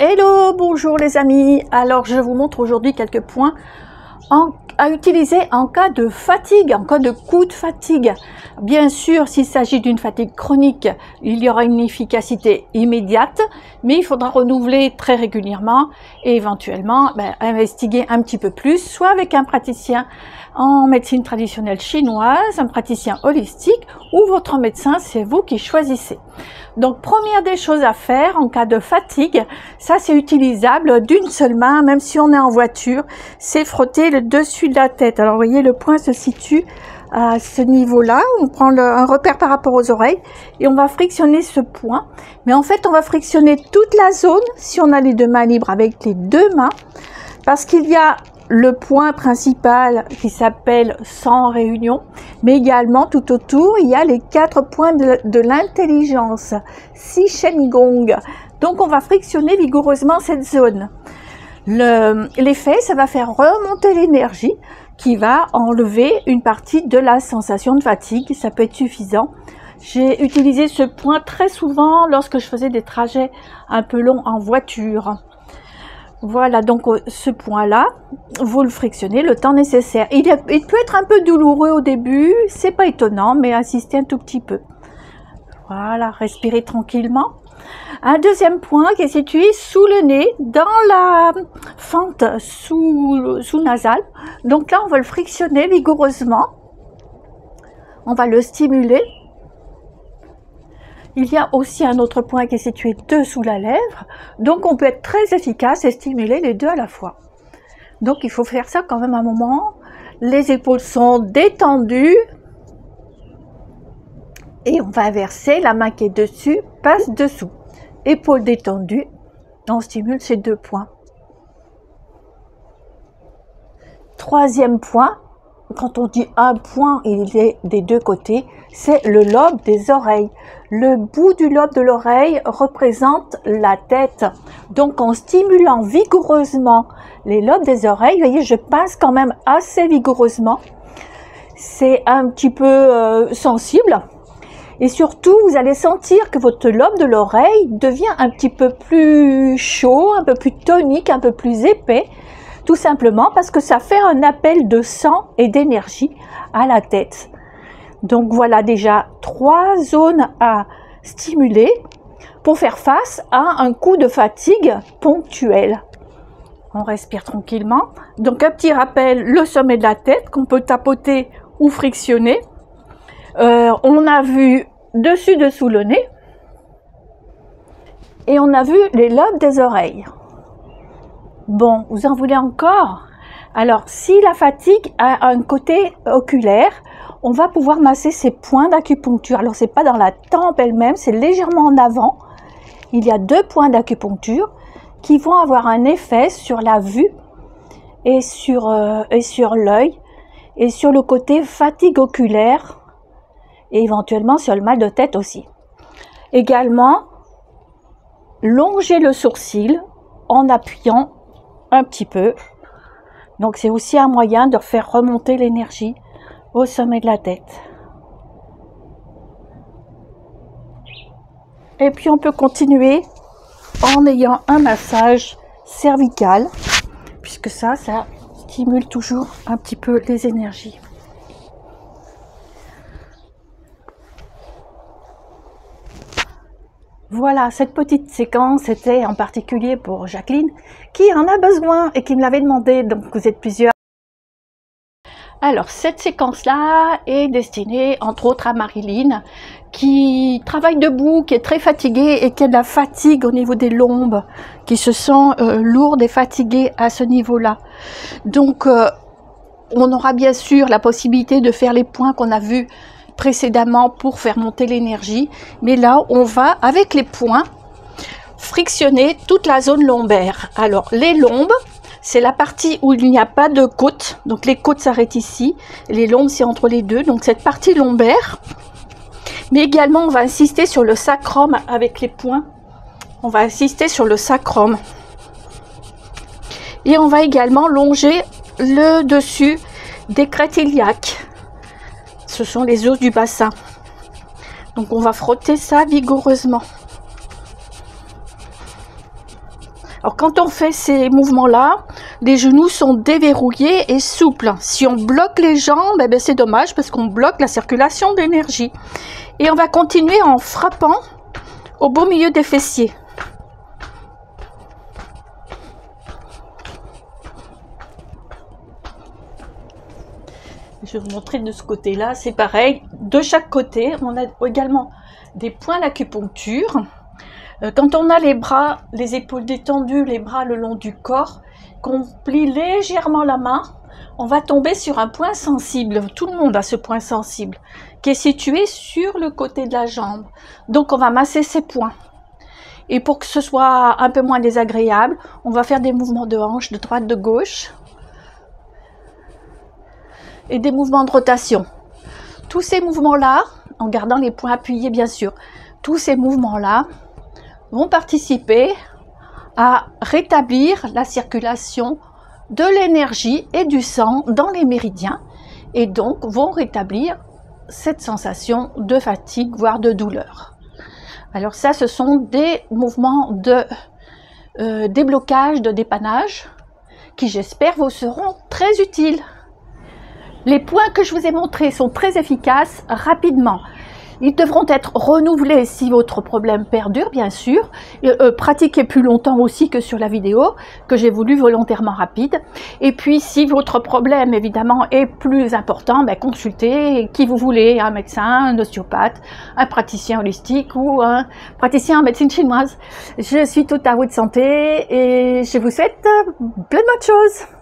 Hello, bonjour les amis. Alors je vous montre aujourd'hui quelques points à utiliser en cas de fatigue, en cas de coup de fatigue. Bien sûr, s'il s'agit d'une fatigue chronique, il y aura une efficacité immédiate, mais il faudra renouveler très régulièrement et éventuellement investiguer un petit peu plus, soit avec un praticien en médecine traditionnelle chinoise, un praticien holistique ou votre médecin, c'est vous qui choisissez. Donc, première des choses à faire en cas de fatigue, ça c'est utilisable d'une seule main, même si on est en voiture, c'est frotter le dessus de la tête. Alors, vous voyez, le point se situe à ce niveau-là. On prend un repère par rapport aux oreilles et on va frictionner ce point. Mais en fait, on va frictionner toute la zone si on a les deux mains libres avec les deux mains, parce qu'il y a le point principal qui s'appelle 100 réunions, mais également tout autour, il y a les 4 points de l'intelligence, 6 Shen Gong. Donc on va frictionner vigoureusement cette zone. L'effet, ça va faire remonter l'énergie qui va enlever une partie de la sensation de fatigue, ça peut être suffisant. J'ai utilisé ce point très souvent lorsque je faisais des trajets un peu longs en voiture. Voilà, donc ce point-là, vous le frictionnez le temps nécessaire. Il peut être un peu douloureux au début, c'est pas étonnant, mais insistez un tout petit peu. Voilà, respirez tranquillement. Un deuxième point qui est situé sous le nez, dans la fente sous-nasale. Donc là, on va le frictionner vigoureusement. On va le stimuler. Il y a aussi un autre point qui est situé dessous la lèvre, donc on peut être très efficace et stimuler les deux à la fois. Donc il faut faire ça quand même un moment. Les épaules sont détendues et on va inverser, la main qui est dessus passe dessous. Épaules détendues, on stimule ces deux points. Troisième point, quand on dit un point, il est des deux côtés, c'est le lobe des oreilles. Le bout du lobe de l'oreille représente la tête. Donc en stimulant vigoureusement les lobes des oreilles, vous voyez, je passe quand même assez vigoureusement. C'est un petit peu sensible. Et surtout, vous allez sentir que votre lobe de l'oreille devient un petit peu plus chaud, un peu plus tonique, un peu plus épais. Tout simplement parce que ça fait un appel de sang et d'énergie à la tête. Donc voilà déjà 3 zones à stimuler pour faire face à un coup de fatigue ponctuel. On respire tranquillement. Donc un petit rappel, le sommet de la tête qu'on peut tapoter ou frictionner. On a vu dessous le nez et on a vu les lobes des oreilles. Bon, vous en voulez encore? Alors, si la fatigue a un côté oculaire, on va pouvoir masser ces points d'acupuncture. Alors, c'est pas dans la tempe elle-même, c'est légèrement en avant. Il y a 2 points d'acupuncture qui vont avoir un effet sur la vue et sur l'œil et sur le côté fatigue oculaire et éventuellement sur le mal de tête aussi. Également, longer le sourcil en appuyant un petit peu. Donc c'est aussi un moyen de faire remonter l'énergie au sommet de la tête. Et puis on peut continuer en ayant un massage cervical, puisque ça stimule toujours un petit peu les énergies. Voilà, cette petite séquence était en particulier pour Jacqueline, qui en a besoin et qui me l'avait demandé, donc vous êtes plusieurs. Alors, cette séquence-là est destinée, entre autres, à Marilyn, qui travaille debout, qui est très fatiguée et qui a de la fatigue au niveau des lombes, qui se sent lourde et fatiguée à ce niveau-là. Donc, on aura bien sûr la possibilité de faire les points qu'on a vus précédemment pour faire monter l'énergie, mais là on va avec les points frictionner toute la zone lombaire. Alors les lombes, c'est la partie où il n'y a pas de côte, donc les côtes s'arrêtent ici, les lombes c'est entre les deux, donc cette partie lombaire. Mais également on va insister sur le sacrum avec les points, on va insister sur le sacrum et on va également longer le dessus des crêtes iliaques. Ce sont les os du bassin. Donc on va frotter ça vigoureusement. Alors quand on fait ces mouvements-là, les genoux sont déverrouillés et souples. Si on bloque les jambes, eh bien c'est dommage parce qu'on bloque la circulation d'énergie. Et on va continuer en frappant au beau milieu des fessiers. Je vais vous montrer de ce côté-là, c'est pareil. De chaque côté, on a également des points d'acupuncture. Quand on a les bras, les épaules détendues, les bras le long du corps, qu'on plie légèrement la main, on va tomber sur un point sensible. Tout le monde a ce point sensible qui est situé sur le côté de la jambe. Donc on va masser ces points. Et pour que ce soit un peu moins désagréable, on va faire des mouvements de hanche de droite, de gauche. Et des mouvements de rotation. Tous ces mouvements-là, en gardant les points appuyés bien sûr, tous ces mouvements-là vont participer à rétablir la circulation de l'énergie et du sang dans les méridiens et donc vont rétablir cette sensation de fatigue, voire de douleur. Alors ça, ce sont des mouvements de déblocage, de dépannage qui, j'espère, vous seront très utiles. Les points que je vous ai montrés sont très efficaces rapidement. Ils devront être renouvelés si votre problème perdure, bien sûr. Pratiquez plus longtemps aussi que sur la vidéo, que j'ai voulu volontairement rapide. Et puis, si votre problème, évidemment, est plus important, ben, consultez qui vous voulez, un médecin, un ostéopathe, un praticien holistique ou un praticien en médecine chinoise. Je suis toute à votre santé et je vous souhaite plein de bonnes choses.